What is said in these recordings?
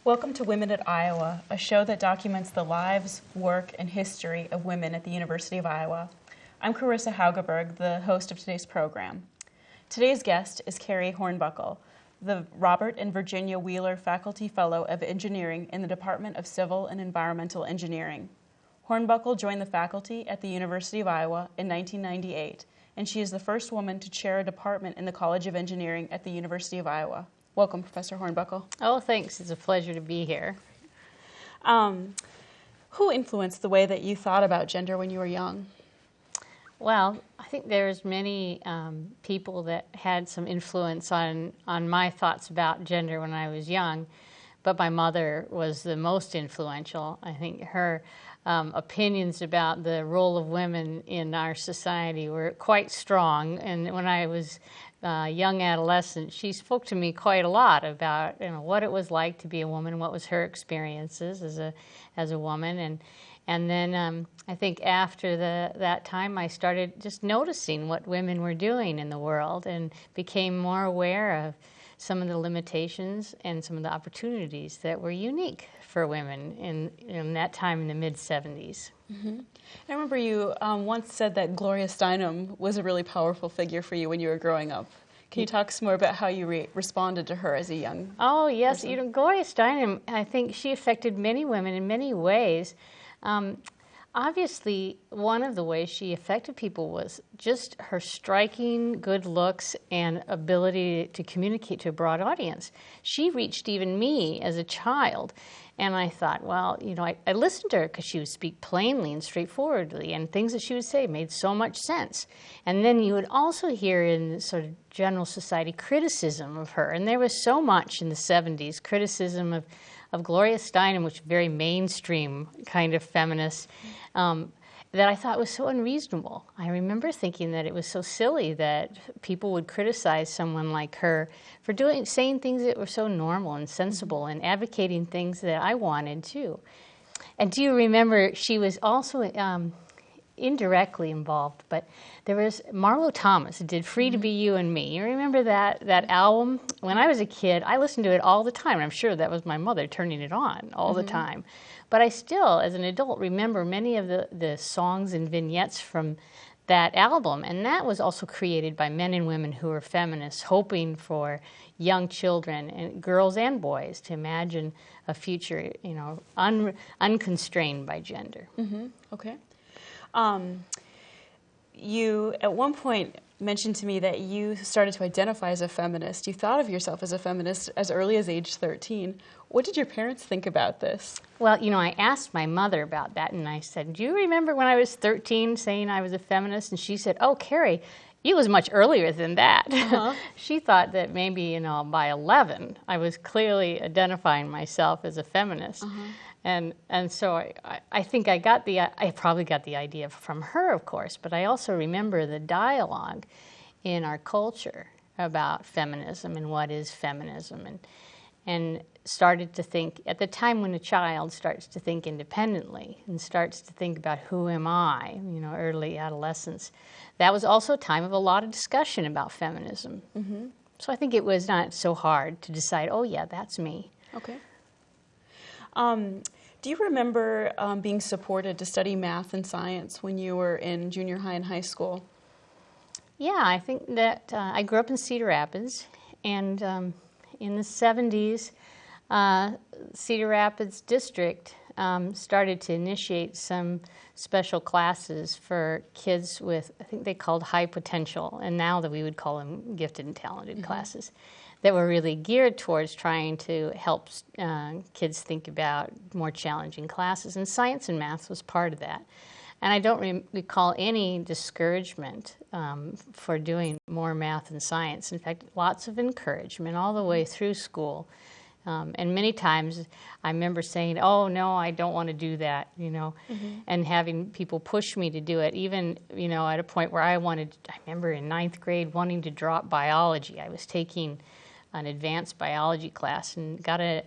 Welcome to Women at Iowa, a show that documents the lives, work, and history of women at the University of Iowa. I'm Karissa Haugeberg, the host of today's program. Today's guest is Keri Hornbuckle, the Robert and Virginia Wheeler Faculty Fellow of Engineering in the Department of Civil and Environmental Engineering. Hornbuckle joined the faculty at the University of Iowa in 1998, and she is the first woman to chair a department in the College of Engineering at the University of Iowa. Welcome, Professor Hornbuckle. Oh, thanks. It's a pleasure to be here. Who influenced the way that you thought about gender when you were young? Well, I think there's many people that had some influence on my thoughts about gender when I was young, but my mother was the most influential. I think her opinions about the role of women in our society were quite strong, and when I was young adolescent, she spoke to me quite a lot about what it was like to be a woman, what was her experiences as a woman, and then I think after that time I started just noticing what women were doing in the world and became more aware of some of the limitations and some of the opportunities that were unique for women in that time in the mid-70s. Mm-hmm. I remember you once said that Gloria Steinem was a really powerful figure for you when you were growing up. Can you talk some more about how you responded to her as a young Oh, yes. person? Gloria Steinem, I think she affected many women in many ways. Obviously, one of the ways she affected people was just her striking good looks and ability to communicate to a broad audience. She reached even me as a child, and I thought, well, I listened to her because she would speak plainly and straightforwardly, and things that she would say made so much sense. And then you would also hear in sort of general society criticism of her, and there was so much in the 70s, criticism of Gloria Steinem, which was very mainstream kind of feminist, that I thought was so unreasonable. I remember thinking that it was so silly that people would criticize someone like her for saying things that were so normal and sensible and advocating things that I wanted too. And do you remember she was also indirectly involved, but there was Marlo Thomas did Free to Be You and Me. You remember that album? When I was a kid, I listened to it all the time. I'm sure that was my mother turning it on all the time. But I still, as an adult, remember many of the songs and vignettes from that album. And that was also created by men and women who were feminists, hoping for young children, and girls and boys, to imagine a future, unconstrained by gender. Mm-hmm. Okay. You, at one point, mentioned to me that you started to identify as a feminist. You thought of yourself as a feminist as early as age 13. What did your parents think about this? Well, I asked my mother about that, and I said, do you remember when I was 13 saying I was a feminist? And she said, oh, Keri, it was much earlier than that. Uh-huh. She thought that maybe, by 11, I was clearly identifying myself as a feminist. Uh-huh. And so I think I probably got the idea from her, of course, but I also remember the dialogue in our culture about feminism and what is feminism, and started to think, at the time when a child starts to think independently and starts to think about who am I, early adolescence, that was also a time of a lot of discussion about feminism. Mm-hmm. So I think it was not so hard to decide, oh yeah, that's me. Okay. Do you remember being supported to study math and science when you were in junior high and high school? Yeah, I think that I grew up in Cedar Rapids, and in the 70s, Cedar Rapids District started to initiate some special classes for kids with, I think they called high potential, and now that we would call them gifted and talented classes, that were really geared towards trying to help kids think about more challenging classes. And science and math was part of that. And I don't recall any discouragement for doing more math and science. In fact, lots of encouragement all the way through school. And many times I remember saying, oh, no, I don't want to do that, and having people push me to do it, even, at a point where I remember in 9th grade wanting to drop biology. I was taking an advanced biology class and got an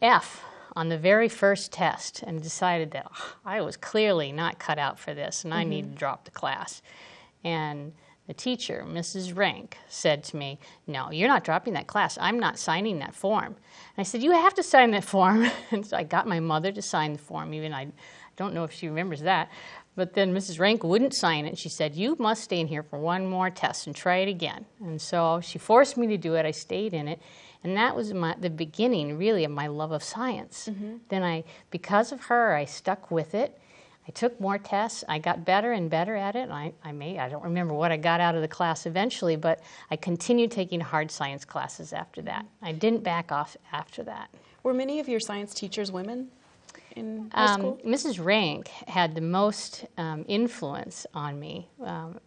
F on the very first test and decided that I was clearly not cut out for this and I needed to drop the class. And the teacher, Mrs. Rank, said to me, "No, you're not dropping that class. I'm not signing that form." And I said, "You have to sign that form." And so I got my mother to sign the form. Even I don't know if she remembers that. But then Mrs. Rank wouldn't sign it. She said, "You must stay in here for one more test and try it again." And so she forced me to do it. I stayed in it. And that was the beginning, really, of my love of science. Then because of her, I stuck with it. I took more tests. I got better and better at it. I don't remember what I got out of the class eventually, but I continued taking hard science classes after that. I didn't back off after that. Were many of your science teachers women in high school? Mrs. Rank had the most influence on me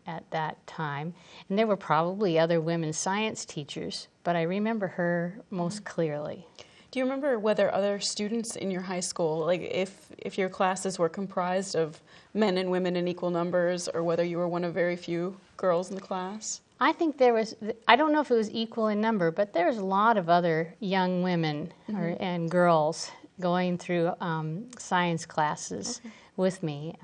at that time, and there were probably other women science teachers, but I remember her most clearly. Do you remember whether other students in your high school, like if your classes were comprised of men and women in equal numbers, or whether you were one of very few girls in the class? I think I don't know if it was equal in number, but there's a lot of other young women and girls going through science classes with me.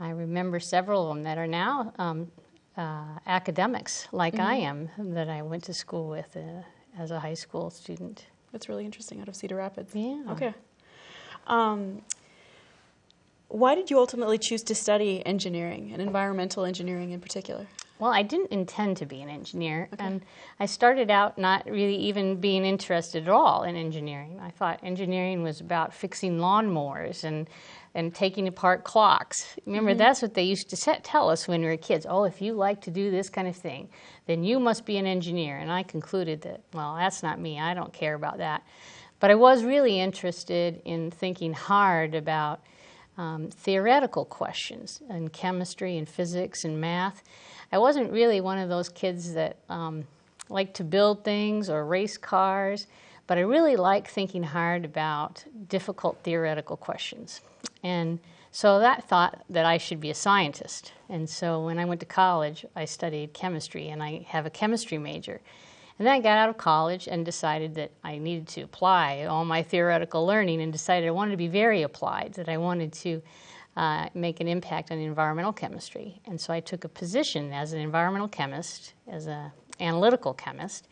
I remember several of them that are now academics, like I am, that I went to school with as a high school student. That's really interesting, out of Cedar Rapids. Yeah. Okay. Why did you ultimately choose to study engineering, and environmental engineering in particular? Well, I didn't intend to be an engineer, and I started out not really even being interested at all in engineering. I thought engineering was about fixing lawnmowers and taking apart clocks. Remember, that's what they used to tell us when we were kids. "Oh, if you like to do this kind of thing, then you must be an engineer." And I concluded that, well, that's not me. I don't care about that. But I was really interested in thinking hard about theoretical questions in chemistry and physics and math. I wasn't really one of those kids that liked to build things or race cars, but I really liked thinking hard about difficult theoretical questions. And so that thought that I should be a scientist. And so when I went to college, I studied chemistry, and I have a chemistry major. And then I got out of college and decided that I needed to apply all my theoretical learning, and decided I wanted to be very applied, that I wanted to make an impact on environmental chemistry. And so I took a position as an environmental chemist, as an analytical chemist,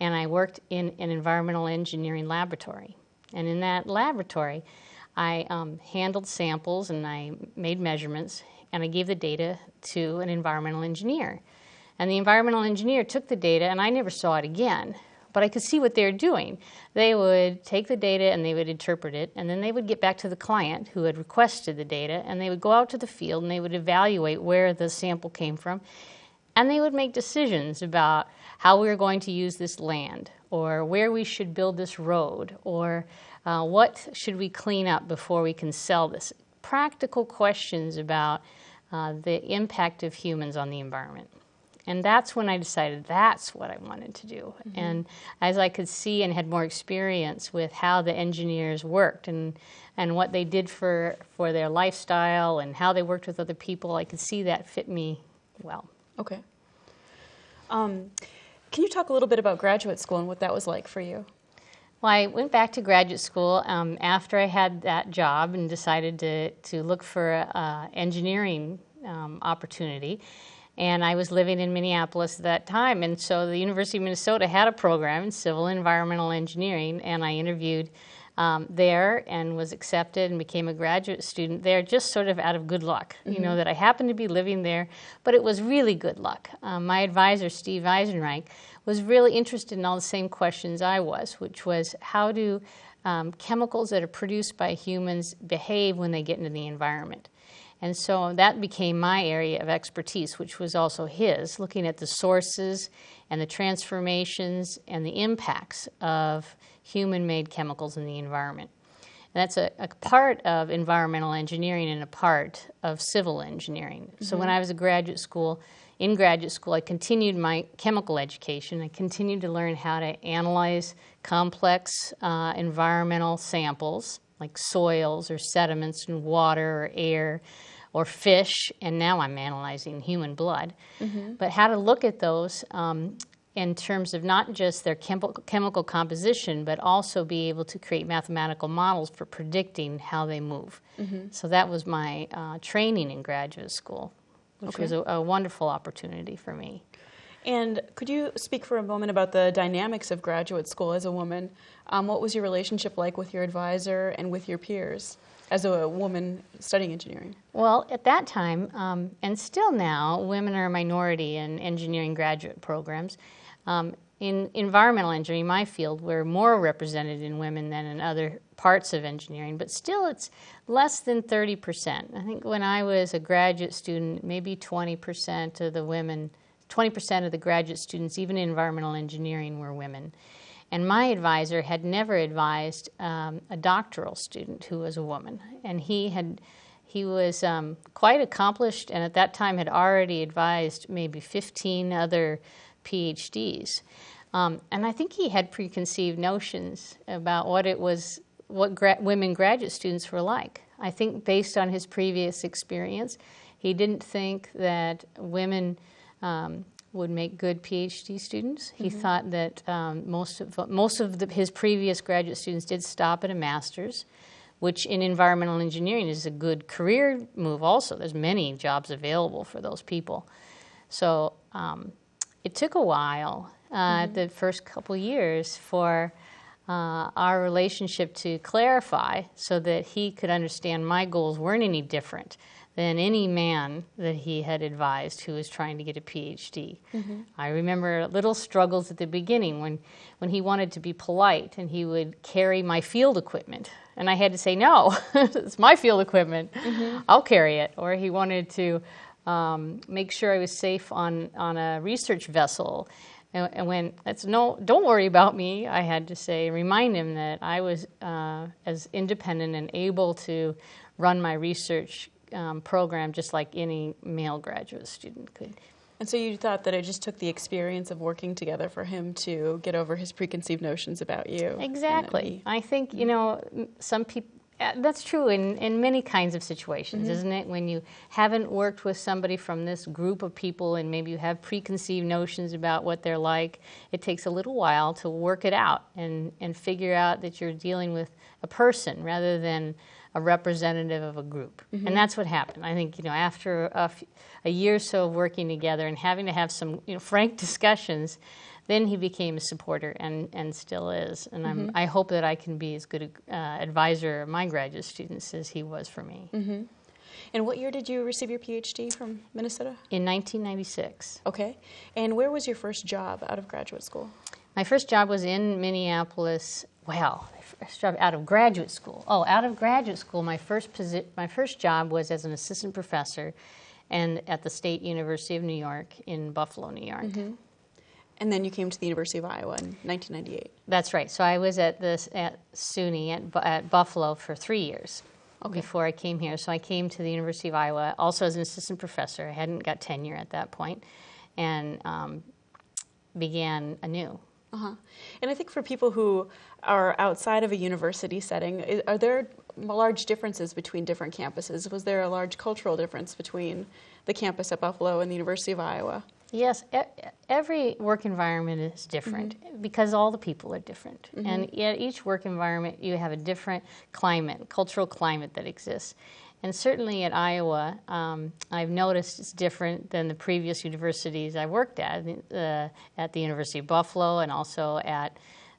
and I worked in an environmental engineering laboratory. And in that laboratory, I handled samples, and I made measurements, and I gave the data to an environmental engineer. And the environmental engineer took the data, and I never saw it again. But I could see what they were doing. They would take the data and they would interpret it, and then they would get back to the client who had requested the data, and they would go out to the field and they would evaluate where the sample came from, and they would make decisions about how we were going to use this land, or where we should build this road, or what should we clean up before we can sell this. Practical questions about the impact of humans on the environment. And that's when I decided that's what I wanted to do. And as I could see and had more experience with how the engineers worked and what they did for their lifestyle and how they worked with other people, I could see that fit me well. Okay. Can you talk a little bit about graduate school and what that was like for you? Well, I went back to graduate school after I had that job and decided to look for an engineering opportunity. And I was living in Minneapolis at that time, and so the University of Minnesota had a program in civil and environmental engineering, and I interviewed there and was accepted and became a graduate student there, just sort of out of good luck, you know, that I happened to be living there, but it was really good luck. My advisor, Steve Eisenreich, was really interested in all the same questions I was, which was how do chemicals that are produced by humans behave when they get into the environment? And so that became my area of expertise, which was also his, looking at the sources and the transformations and the impacts of human-made chemicals in the environment. And that's a part of environmental engineering and a part of civil engineering. So when I was in graduate school, I continued my chemical education. I continued to learn how to analyze complex environmental samples, like soils or sediments and water or air or fish, and now I'm analyzing human blood. But how to look at those in terms of not just their chemical composition, but also be able to create mathematical models for predicting how they move. So that was my training in graduate school, which was a wonderful opportunity for me. And could you speak for a moment about the dynamics of graduate school as a woman? What was your relationship like with your advisor and with your peers as a woman studying engineering? Well, at that time, and still now, women are a minority in engineering graduate programs. In environmental engineering, my field, we're more represented in women than in other parts of engineering, but still it's less than 30%. I think when I was a graduate student, maybe 20% of the women, 20% of the graduate students, even in environmental engineering, were women. And my advisor had never advised a doctoral student who was a woman. And he was quite accomplished, and at that time had already advised maybe 15 other PhDs. And I think he had preconceived notions about what women graduate students were like. I think based on his previous experience, he didn't think that women would make good PhD students. He thought that most of his previous graduate students did stop at a master's, which in environmental engineering is a good career move also. There's many jobs available for those people. So it took a while, the first couple years, for our relationship to clarify so that he could understand my goals weren't any different than any man that he had advised who was trying to get a PhD. I remember little struggles at the beginning when he wanted to be polite and he would carry my field equipment. And I had to say, no, it's my field equipment. I'll carry it. Or he wanted to make sure I was safe on a research vessel. And when don't worry about me, I had to say, remind him that I was as independent and able to run my research program just like any male graduate student could. And so you thought that it just took the experience of working together for him to get over his preconceived notions about you. Exactly. I think, some people, that's true in many kinds of situations, isn't it? When you haven't worked with somebody from this group of people and maybe you have preconceived notions about what they're like, it takes a little while to work it out and figure out that you're dealing with a person rather than a representative of a group. And that's what happened. I think, after a year or so of working together and having to have some frank discussions, then he became a supporter and still is. And I hope that I can be as good an advisor of my graduate students as he was for me. And what year did you receive your PhD from Minnesota? In 1996. Okay. And where was your first job out of graduate school? My first job was in Minneapolis. Well, first job out of graduate school. Oh, out of graduate school, my first job was as an assistant professor and at the State University of New York in Buffalo, New York. And then you came to the University of Iowa in 1998. That's right. So I was at SUNY at Buffalo for 3 years before I came here. So I came to the University of Iowa also as an assistant professor. I hadn't got tenure at that point, and began anew. And I think for people who are outside of a university setting, are there large differences between different campuses? Was there a large cultural difference between the campus at Buffalo and the University of Iowa? Yes, every work environment is different because all the people are different. And at each work environment, you have a different climate, cultural climate that exists. And certainly at Iowa, I've noticed it's different than the previous universities I worked at the University of Buffalo and also at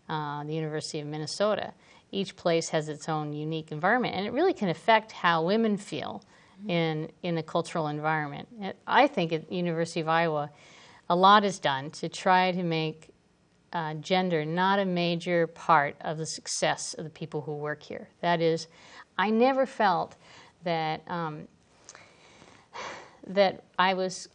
the University of Minnesota. Each place has its own unique environment, and it really can affect how women feel in a cultural environment. I think at the University of Iowa, a lot is done to try to make gender not a major part of the success of the people who work here. That is, I never felt that that I was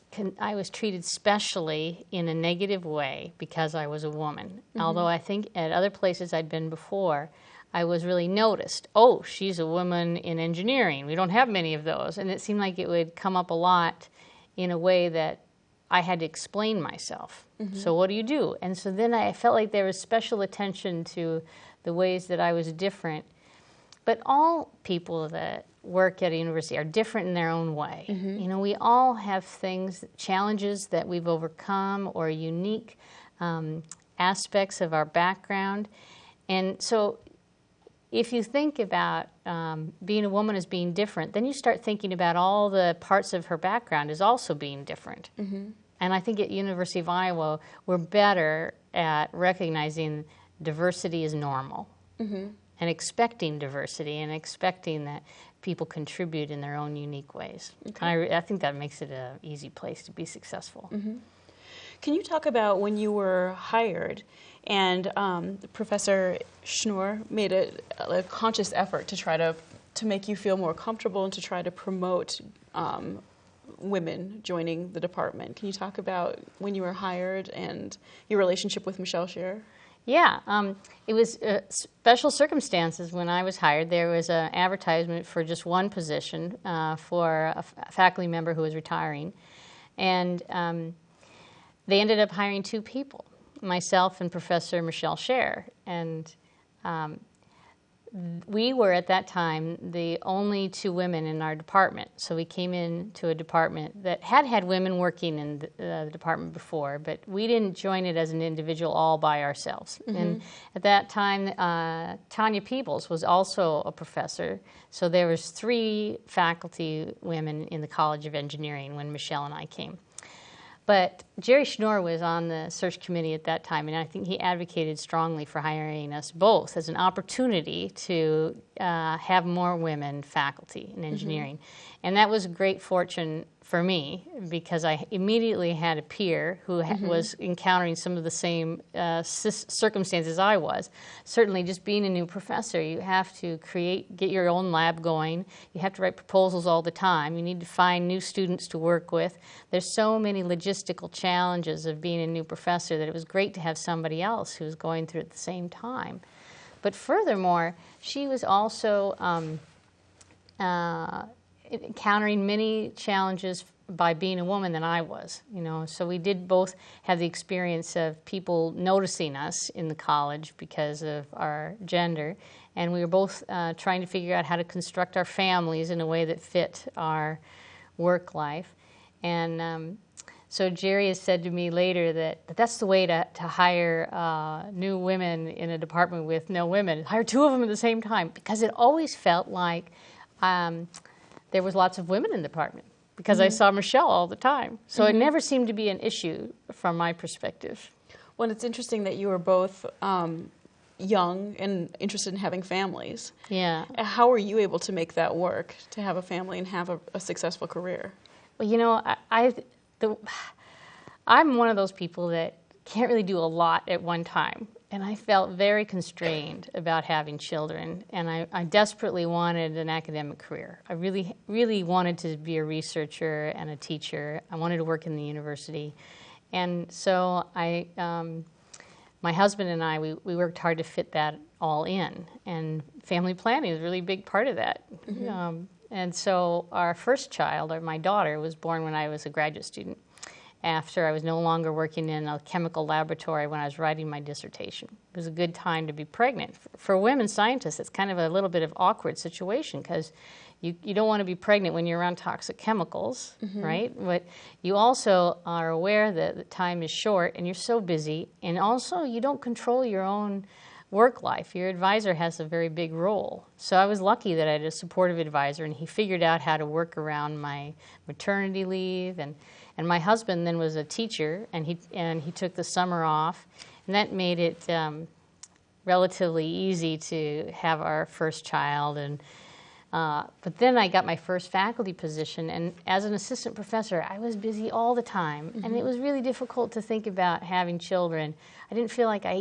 treated specially in a negative way because I was a woman. Although I think at other places I'd been before, I was really noticed. Oh, she's a woman in engineering. We don't have many of those. And it seemed like it would come up a lot in a way that I had to explain myself. So what do you do? And so then I felt like there was special attention to the ways that I was different. But all people that work at a university are different in their own way. We all have challenges that we've overcome or unique aspects of our background. And so if you think about being a woman as being different, then you start thinking about all the parts of her background as also being different. And I think at University of Iowa, we're better at recognizing diversity is normal and expecting diversity and expecting that people contribute in their own unique ways. Okay. I think that makes it an easy place to be successful. Can you talk about when you were hired and Professor Schnoor made a conscious effort to try to make you feel more comfortable and to try to promote women joining the department? Can you talk about when you were hired and your relationship with Michelle Scherer? Yeah, it was special circumstances when I was hired. There was an advertisement for just one position for a faculty member who was retiring. And they ended up hiring two people, myself and Professor Michelle Scherer. And we were at that time the only two women in our department. So we came into a department that had women working in the department before, but we didn't join it as an individual all by ourselves. And at that time, Tanya Peebles was also a professor. So there was 3 faculty women in the College of Engineering when Michelle and I came. But Jerry Schnoor was on the search committee at that time, and I think he advocated strongly for hiring us both as an opportunity to have more women faculty in engineering. And that was a great fortune for me because I immediately had a peer who was encountering some of the same circumstances I was. Certainly just being a new professor, you have to get your own lab going. You have to write proposals all the time. You need to find new students to work with. There's so many logistical challenges of being a new professor that it was great to have somebody else who was going through it at the same time. But furthermore, she was also encountering many challenges by being a woman than I was, So we did both have the experience of people noticing us in the college because of our gender, and we were both trying to figure out how to construct our families in a way that fit our work life. And so Jerry has said to me later that that's the way to hire new women in a department with no women. Hire 2 of them at the same time, because it always felt like there was lots of women in the department because I saw Michelle all the time. So it never seemed to be an issue from my perspective. Well, it's interesting that you were both young and interested in having families. Yeah. How were you able to make that work, to have a family and have a successful career? Well, I'm one of those people that can't really do a lot at one time. And I felt very constrained about having children, and I desperately wanted an academic career. I really, really wanted to be a researcher and a teacher. I wanted to work in the university. And so my husband and I, we worked hard to fit that all in. And family planning is a really big part of that. And so our first child, or my daughter, was born when I was a graduate student, after I was no longer working in a chemical laboratory when I was writing my dissertation. It was a good time to be pregnant. For women scientists, it's kind of a little bit of awkward situation because you don't want to be pregnant when you're around toxic chemicals, right? But you also are aware that the time is short and you're so busy, and also you don't control your own work life. Your advisor has a very big role. So I was lucky that I had a supportive advisor, and he figured out how to work around my maternity leave. And my husband then was a teacher, and he took the summer off, and that made it relatively easy to have our first child. And but then I got my first faculty position, and as an assistant professor, I was busy all the time, and it was really difficult to think about having children. I didn't feel like I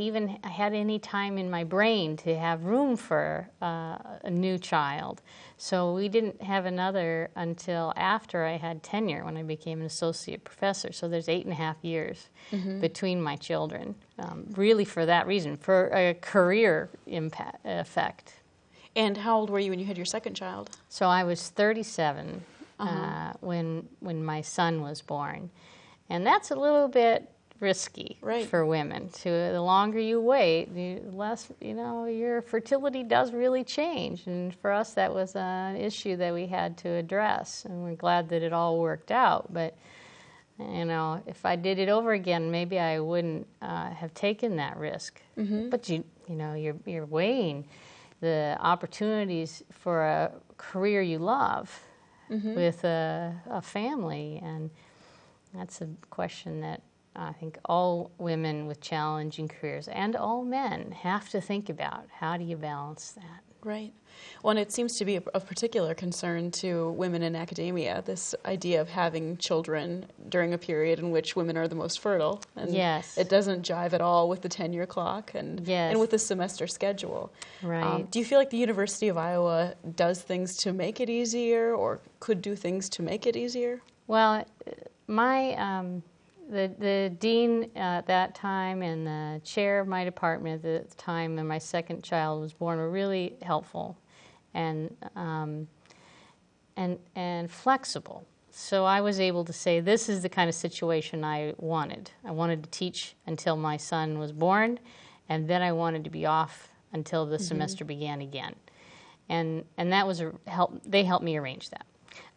had any time in my brain to have room for a new child. So we didn't have another until after I had tenure, when I became an associate professor. So there's 8.5 years between my children, really for that reason, for a career effect. And how old were you when you had your second child? So I was 37 when my son was born. And that's a little bit risky for women. The longer you wait, the less, your fertility does really change. And for us, that was an issue that we had to address. And we're glad that it all worked out. But, if I did it over again, maybe I wouldn't have taken that risk. But, you're weighing the opportunities for a career you love with a family. And that's a question that I think all women with challenging careers and all men have to think about. How do you balance that? Right. Well, and it seems to be of particular concern to women in academia, this idea of having children during a period in which women are the most fertile. And yes. It doesn't jive at all with the tenure clock and with the semester schedule. Right. Do you feel like the University of Iowa does things to make it easier or could do things to make it easier? Well, the dean at that time and the chair of my department at the time when my second child was born were really helpful and flexible. So I was able to say, this is the kind of situation I wanted. I wanted to teach until my son was born, and then I wanted to be off until the semester began again. And that was they helped me arrange that.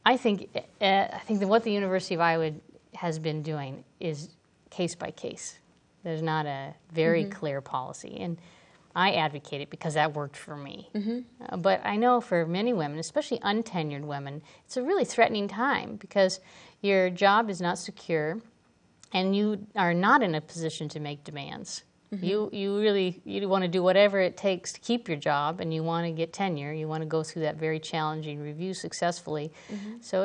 I think that what the University of Iowa has been doing is case by case. There's not a very clear policy, and I advocate it because that worked for me. But I know for many women, especially untenured women, it's a really threatening time because your job is not secure, and you are not in a position to make demands. You want to do whatever it takes to keep your job, and you want to get tenure. You want to go through that very challenging review successfully. So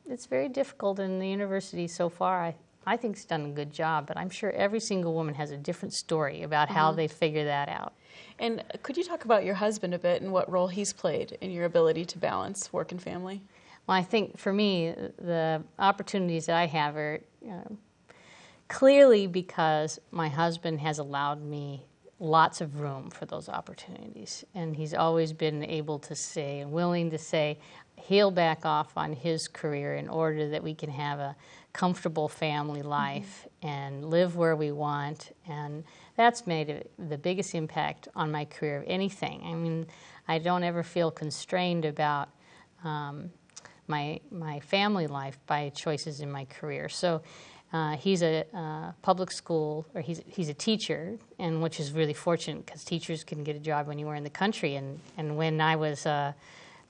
it's very difficult, and the university so far I think it's done a good job, but I'm sure every single woman has a different story about how they figure that out. And could you talk about your husband a bit and what role he's played in your ability to balance work and family? Well, I think for me, the opportunities that I have are clearly because my husband has allowed me lots of room for those opportunities. And he's always been able to say and willing to say he'll back off on his career in order that we can have a comfortable family life and live where we want. And that's made the biggest impact on my career of anything. I mean, I don't ever feel constrained about my family life by choices in my career. So he's a public school, or he's a teacher, and which is really fortunate because teachers can get a job anywhere in the country. And when I was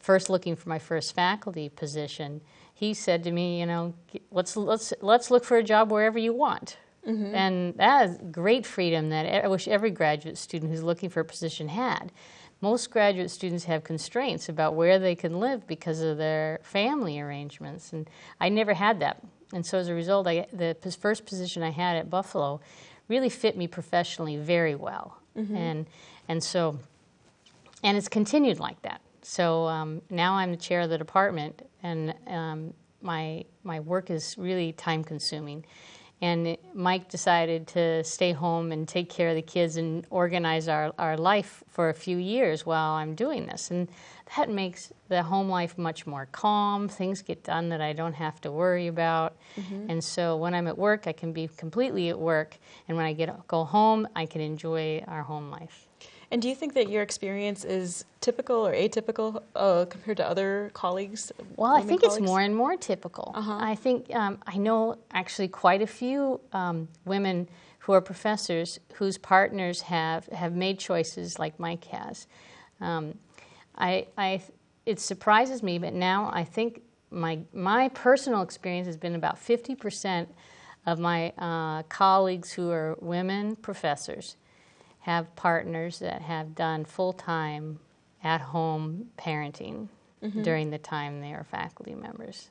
first looking for my first faculty position, he said to me, you know, let's look for a job wherever you want. And that is great freedom that I wish every graduate student who's looking for a position had. Most graduate students have constraints about where they can live because of their family arrangements, and I never had that. And so as a result, the first position I had at Buffalo really fit me professionally very well. And it's continued like that. So now I'm the chair of the department, and my work is really time-consuming. And Mike decided to stay home and take care of the kids and organize our life for a few years while I'm doing this. And that makes the home life much more calm. Things get done that I don't have to worry about. And so when I'm at work, I can be completely at work. And when I go home, I can enjoy our home life. And do you think that your experience is typical or atypical compared to other colleagues? Well, I think it's more and more typical. I think I know actually quite a few women who are professors whose partners have made choices like Mike has. It surprises me, but now I think my personal experience has been about 50% of my colleagues who are women professors have partners that have done full-time at-home parenting during the time they are faculty members.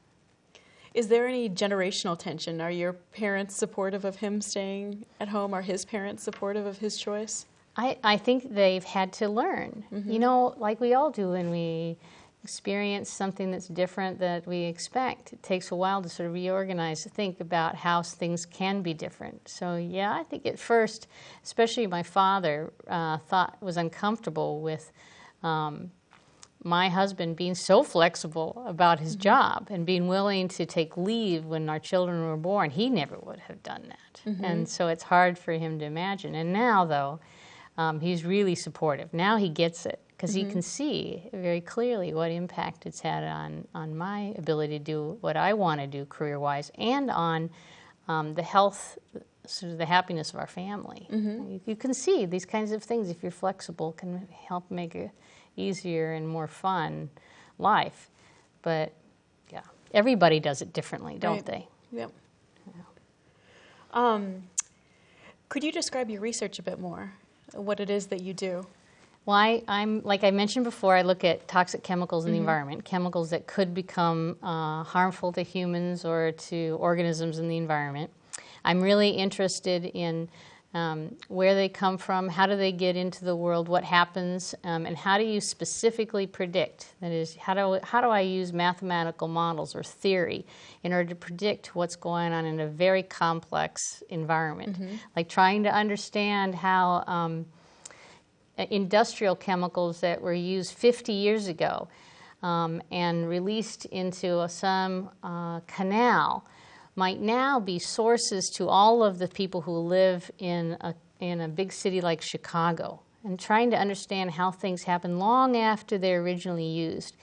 Is there any generational tension? Are your parents supportive of him staying at home? Are his parents supportive of his choice? I think they've had to learn. You know, like we all do when we experience something that's different that we expect. It takes a while to sort of reorganize, to think about how things can be different. So yeah, I think at first, especially my father was uncomfortable with my husband being so flexible about his job and being willing to take leave when our children were born. He never would have done that. And so it's hard for him to imagine. And now, though, he's really supportive. Now he gets it, because he can see very clearly what impact it's had on my ability to do what I want to do career-wise, and on the health sort of the happiness of our family. You can see these kinds of things, if you're flexible, can help make a easier and more fun life. But yeah, everybody does it differently, don't they? Yep. Yeah. Could you describe your research a bit more? What it is that you do? Well, I'm like I mentioned before, I look at toxic chemicals in the environment, chemicals that could become harmful to humans or to organisms in the environment. I'm really interested in where they come from, how do they get into the world, what happens, and how do you specifically predict? That is, how do I use mathematical models or theory in order to predict what's going on in a very complex environment? Like trying to understand how industrial chemicals that were used 50 years ago and released into some canal might now be sources to all of the people who live in a big city like Chicago, and trying to understand how things happen long after they're originally used.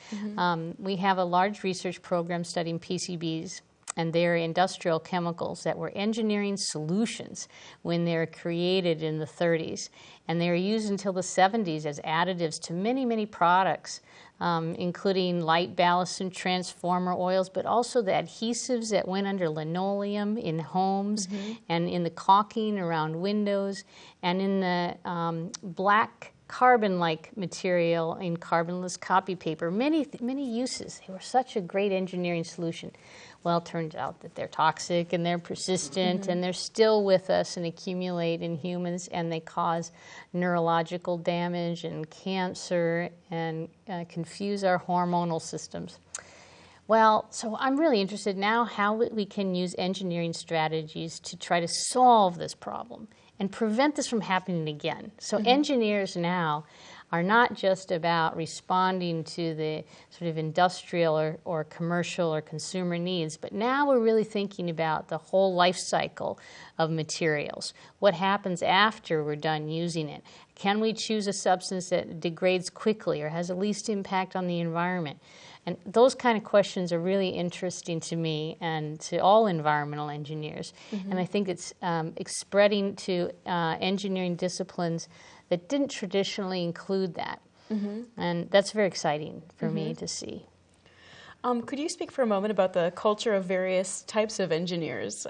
We have a large research program studying PCBs, and they're industrial chemicals that were engineering solutions when they were created in the 30s. And they were used until the 70s as additives to many, many products, including light ballast and transformer oils, but also the adhesives that went under linoleum in homes and in the caulking around windows and in the black carbon-like material in carbonless copy paper. Many uses. They were such a great engineering solution. Well, it turns out that they're toxic and they're persistent and they're still with us and accumulate in humans, and they cause neurological damage and cancer and confuse our hormonal systems. Well, so I'm really interested now how we can use engineering strategies to try to solve this problem and prevent this from happening again. So engineers now are not just about responding to the sort of industrial or commercial or consumer needs, but now we're really thinking about the whole life cycle of materials. What happens after we're done using it? Can we choose a substance that degrades quickly or has the least impact on the environment? And those kind of questions are really interesting to me and to all environmental engineers. And I think it's spreading to engineering disciplines that didn't traditionally include that. And that's very exciting for me to see. Could you speak for a moment about the culture of various types of engineers,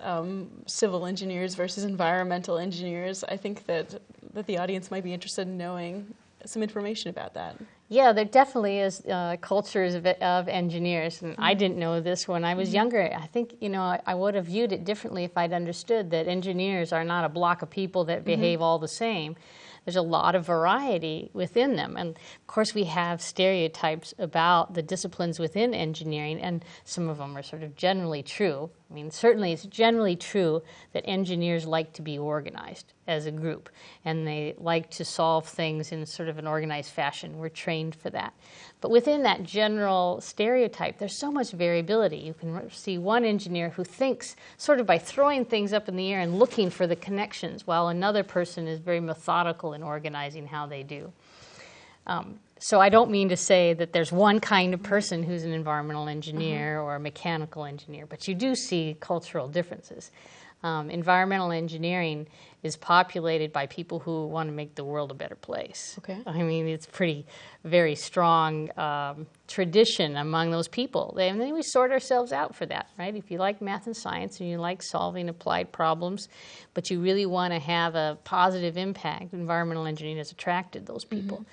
civil engineers versus environmental engineers? I think that the audience might be interested in knowing some information about that. Yeah, there definitely is cultures of engineers, and I didn't know this when I was younger. I think, I would have viewed it differently if I'd understood that engineers are not a block of people that behave all the same. There's a lot of variety within them. And of course, we have stereotypes about the disciplines within engineering, and some of them are sort of generally true. I mean, certainly it's generally true that engineers like to be organized as a group, and they like to solve things in sort of an organized fashion. We're trained for that. But within that general stereotype, there's so much variability. You can see one engineer who thinks sort of by throwing things up in the air and looking for the connections, while another person is very methodical in organizing how they do. So I don't mean to say that there's one kind of person who's an environmental engineer or a mechanical engineer, but you do see cultural differences. Environmental engineering is populated by people who want to make the world a better place. Okay. I mean, it's very strong tradition among those people. And then we sort ourselves out for that, right? If you like math and science and you like solving applied problems, but you really want to have a positive impact, environmental engineering has attracted those people.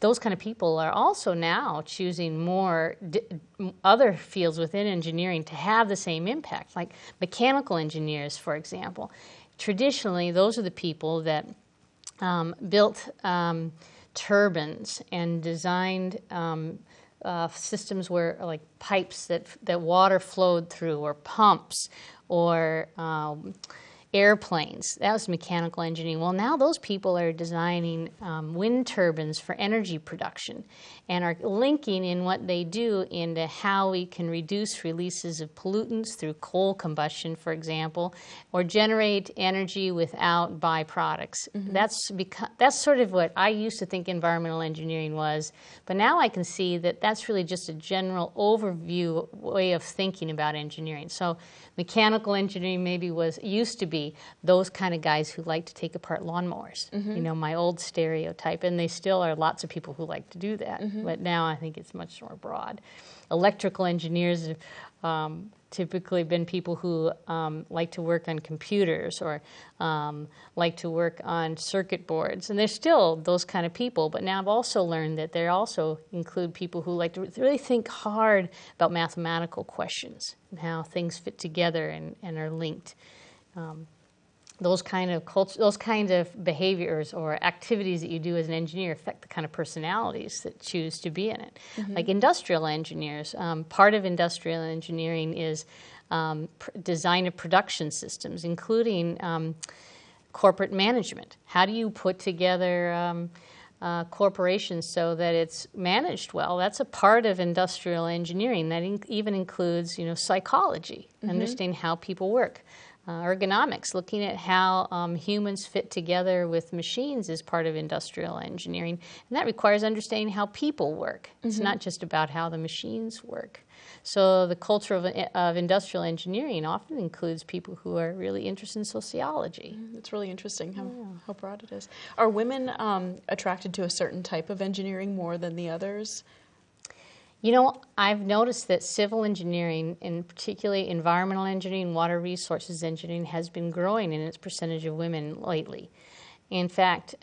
Those kind of people are also now choosing more other fields within engineering to have the same impact, like mechanical engineers, for example. Traditionally, those are the people that built turbines and designed systems where, like pipes that water flowed through, or pumps, or airplanes. That was mechanical engineering. Well, now those people are designing wind turbines for energy production and are linking in what they do into how we can reduce releases of pollutants through coal combustion, for example, or generate energy without byproducts. That's sort of what I used to think environmental engineering was, but now I can see that that's really just a general overview way of thinking about engineering. So mechanical engineering maybe used to be be those kind of guys who like to take apart lawnmowers. You know, my old stereotype, and they still are lots of people who like to do that. But now I think it's much more broad. Electrical engineers have typically been people who like to work on computers or like to work on circuit boards. And there's still those kind of people, but now I've also learned that they also include people who like to really think hard about mathematical questions and how things fit together and are linked. Those kind of behaviors or activities that you do as an engineer affect the kind of personalities that choose to be in it. Like industrial engineers, part of industrial engineering is design of production systems, including corporate management. How do you put together corporations so that it's managed well? That's a part of industrial engineering. That even includes, psychology, understanding how people work. Ergonomics, looking at how humans fit together with machines is part of industrial engineering. And that requires understanding how people work. It's not just about how the machines work. So the culture of industrial engineering often includes people who are really interested in sociology. It's really interesting how broad it is. Are women attracted to a certain type of engineering more than the others? I've noticed that civil engineering, and particularly environmental engineering, water resources engineering, has been growing in its percentage of women lately. In fact,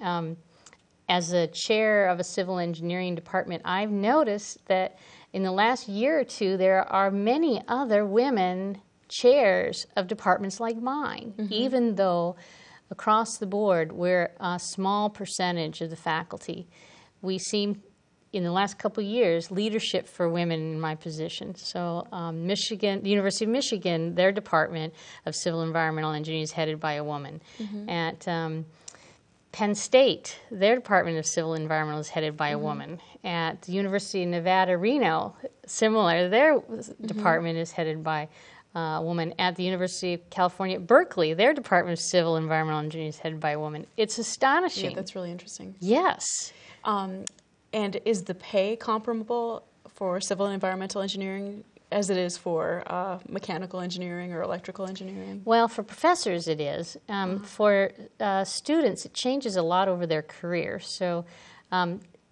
as a chair of a civil engineering department, I've noticed that in the last year or two, there are many other women chairs of departments like mine, even though across the board we're a small percentage of the faculty. We seem, in the last couple of years, leadership for women in my position. So the University of Michigan, their Department of Civil Environmental Engineering is headed by a woman. At Penn State, their Department of Civil Environmental is headed by a woman. At the University of Nevada, Reno, similar, their department is headed by a woman. At the University of California, Berkeley, their Department of Civil Environmental Engineering is headed by a woman. It's astonishing. Yeah, that's really interesting. Yes. And is the pay comparable for civil and environmental engineering as it is for mechanical engineering or electrical engineering? Well, for professors it is. For students, it changes a lot over their career. So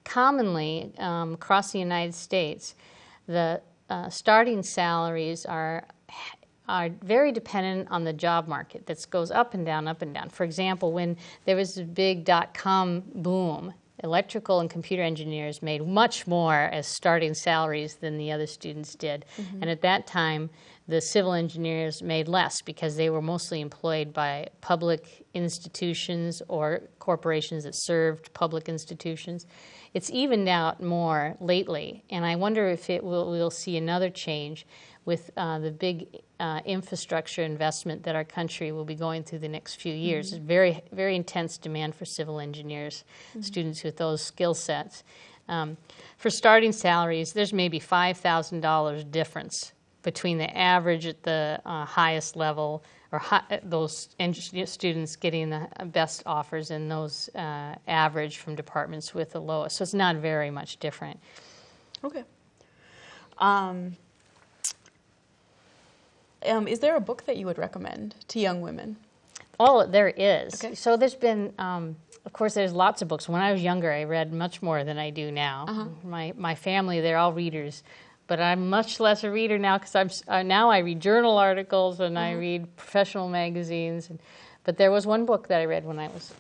commonly, across the United States, the starting salaries are very dependent on the job market. That goes up and down, up and down. For example, when there was a big dot-com boom, electrical and computer engineers made much more as starting salaries than the other students did. And at that time, the civil engineers made less because they were mostly employed by public institutions or corporations that served public institutions. It's evened out more lately, and I wonder if we'll see another change with the big infrastructure investment that our country will be going through the next few years. There's very, very intense demand for civil engineers, students with those skill sets. For starting salaries, there's maybe $5,000 difference between the average at the highest level, or those students getting the best offers, and those average from departments with the lowest. So it's not very much different. Okay. Is there a book that you would recommend to young women? Oh, there is. Okay. So there's been, of course, there's lots of books. When I was younger, I read much more than I do now. My family, they're all readers. But I'm much less a reader now because now I read journal articles and I read professional magazines. But there was one book that I read when I was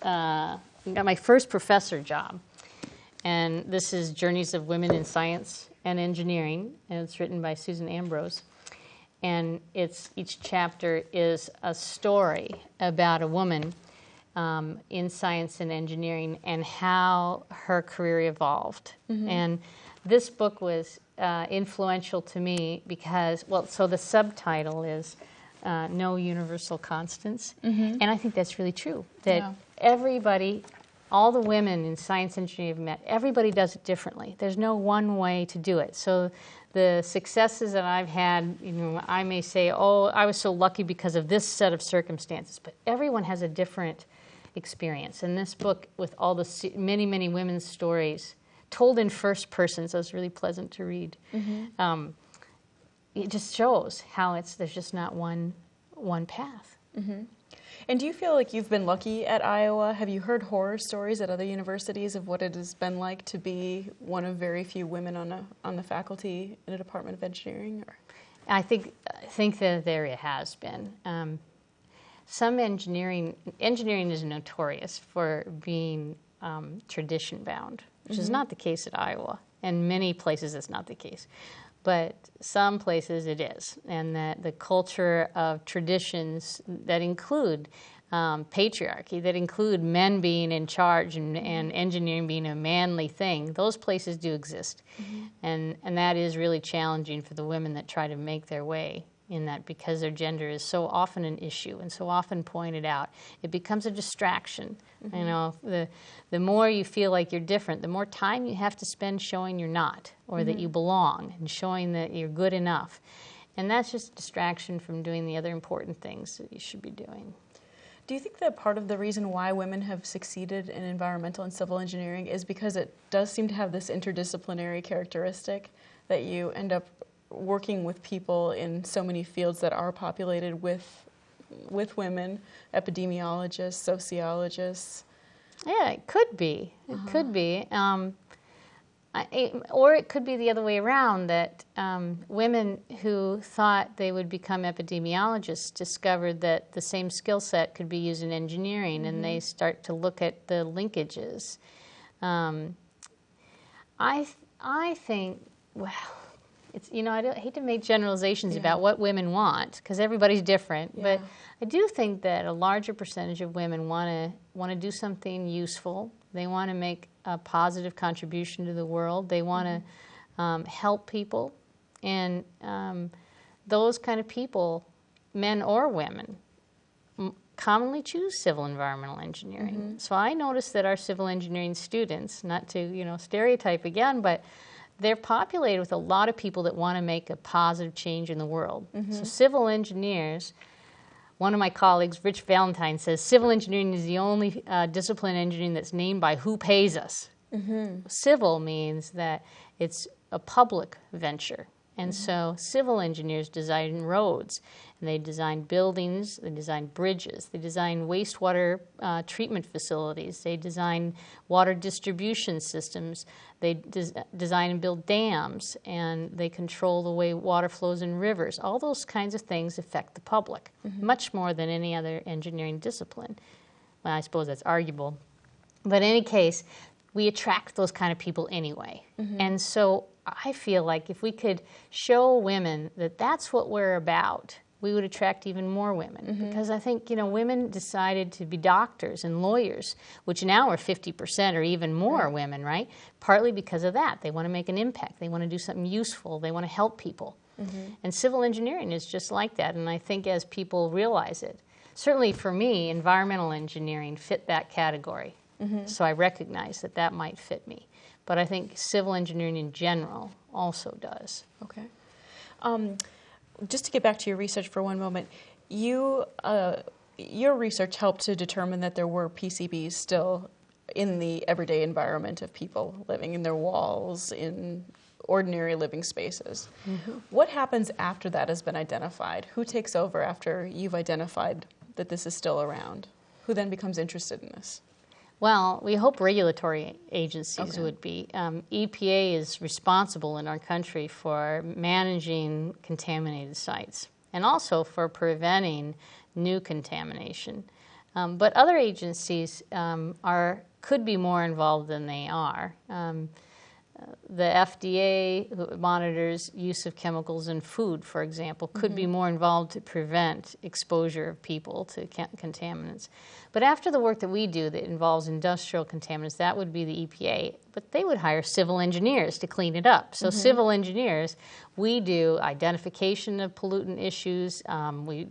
got my first professor job. And this is Journeys of Women in Science and Engineering, and it's written by Susan Ambrose. And each chapter is a story about a woman in science and engineering and how her career evolved. And this book was influential to me because, so the subtitle is No Universal Constants. And I think that's really true, that everybody, all the women in science and engineering I've met, everybody does it differently. There's no one way to do it. So the successes that I've had, I may say, oh, I was so lucky because of this set of circumstances, but everyone has a different experience. And this book, with all the many, many women's stories, told in first person, so it's really pleasant to read. It just shows how there's just not one one path. Mm-hmm. And do you feel like you've been lucky at Iowa? Have you heard horror stories at other universities of what it has been like to be one of very few women on the faculty in a Department of Engineering? Or? I think that there has been. Some engineering is notorious for being tradition bound, which is not the case at Iowa. And many places it's not the case. But some places it is, and that the culture of traditions that include patriarchy, that include men being in charge and engineering being a manly thing, those places do exist. And that is really challenging for the women that try to make their way in that, because their gender is so often an issue and so often pointed out. It becomes a distraction. You know, the more you feel like you're different, the more time you have to spend showing you're not, or that you belong, and showing that you're good enough. And that's just a distraction from doing the other important things that you should be doing. Do you think that part of the reason why women have succeeded in environmental and civil engineering is because it does seem to have this interdisciplinary characteristic, that you end up working with people in so many fields that are populated with women, epidemiologists, sociologists? Yeah, it could be. It could be. Or it could be the other way around, that women who thought they would become epidemiologists discovered that the same skill set could be used in engineering, and they start to look at the linkages. I think, well, it's, you know, I hate to make generalizations about what women want, because everybody's different, but I do think that a larger percentage of women want to do something useful. They want to make a positive contribution to the world. They want to help people, and those kind of people, men or women, commonly choose civil environmental engineering. So I noticed that our civil engineering students, not to stereotype again, but they're populated with a lot of people that want to make a positive change in the world. So civil engineers, one of my colleagues, Rich Valentine, says civil engineering is the only discipline in engineering that's named by who pays us. Civil means that it's a public venture. And so civil engineers design roads, and they design buildings, they design bridges, they design wastewater treatment facilities, they design water distribution systems, they design and build dams, and they control the way water flows in rivers. All those kinds of things affect the public, much more than any other engineering discipline. Well, I suppose that's arguable. But in any case, we attract those kind of people anyway. And so I feel like if we could show women that that's what we're about, we would attract even more women. Because I think, women decided to be doctors and lawyers, which now are 50% or even more women, right? Partly because of that. They want to make an impact. They want to do something useful. They want to help people. And civil engineering is just like that. And I think as people realize it, certainly for me, environmental engineering fit that category. So I recognize that that might fit me. But I think civil engineering in general also does. Okay. Just to get back to your research for one moment, your research helped to determine that there were PCBs still in the everyday environment of people living in their walls, in ordinary living spaces. What happens after that has been identified? Who takes over after you've identified that this is still around? Who then becomes interested in this? Well, we hope regulatory agencies would be. EPA is responsible in our country for managing contaminated sites and also for preventing new contamination. But other agencies could be more involved than they are. The FDA, who monitors use of chemicals in food, for example, could be more involved to prevent exposure of people to contaminants. But after the work that we do that involves industrial contaminants, that would be the EPA. But they would hire civil engineers to clean it up. So civil engineers, we do identification of pollutant issues. We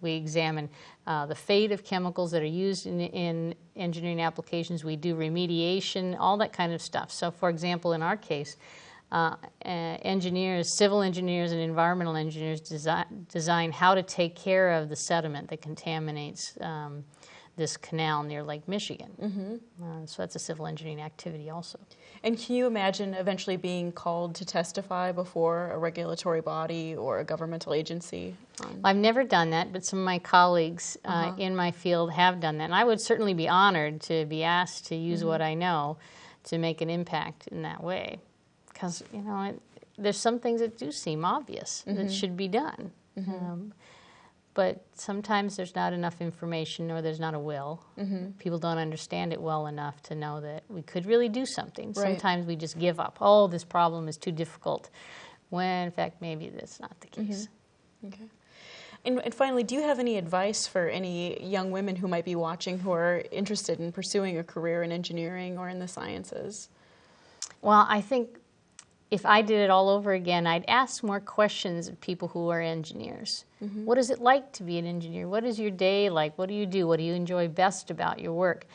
examine the fate of chemicals that are used in engineering applications. We do remediation, all that kind of stuff. So, for example, in our case, engineers, civil engineers and environmental engineers design how to take care of the sediment that contaminates this canal near Lake Michigan. So that's a civil engineering activity also. And can you imagine eventually being called to testify before a regulatory body or a governmental agency? I've never done that, but some of my colleagues in my field have done that. And I would certainly be honored to be asked to use what I know to make an impact in that way. Because, you know, there's some things that do seem obvious that should be done. But sometimes there's not enough information or there's not a will. People don't understand it well enough to know that we could really do something. Right. Sometimes we just give up. Oh, this problem is too difficult, when in fact maybe that's not the case. Okay. And finally, do you have any advice for any young women who might be watching who are interested in pursuing a career in engineering or in the sciences? Well, I think if I did it all over again, I'd ask more questions of people who are engineers. What is it like to be an engineer? What is your day like? What do you do? What do you enjoy best about your work?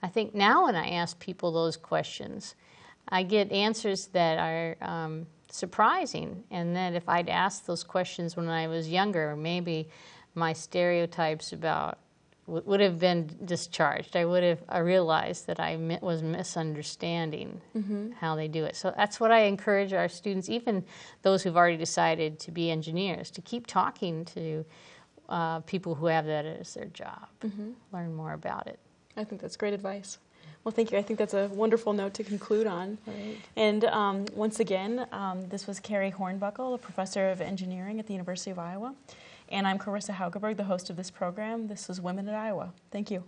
I think now when I ask people those questions, I get answers that are surprising. And that if I'd asked those questions when I was younger, maybe my stereotypes about would have been discharged. I realized that I was misunderstanding how they do it. So that's what I encourage our students, even those who've already decided to be engineers, to keep talking to people who have that as their job. Learn more about it. I think that's great advice. Well, thank you. I think that's a wonderful note to conclude on. Right. And once again, this was Keri Hornbuckle, a professor of engineering at the University of Iowa. And I'm Karissa Haugeberg, the host of this program. This was Women at Iowa. Thank you.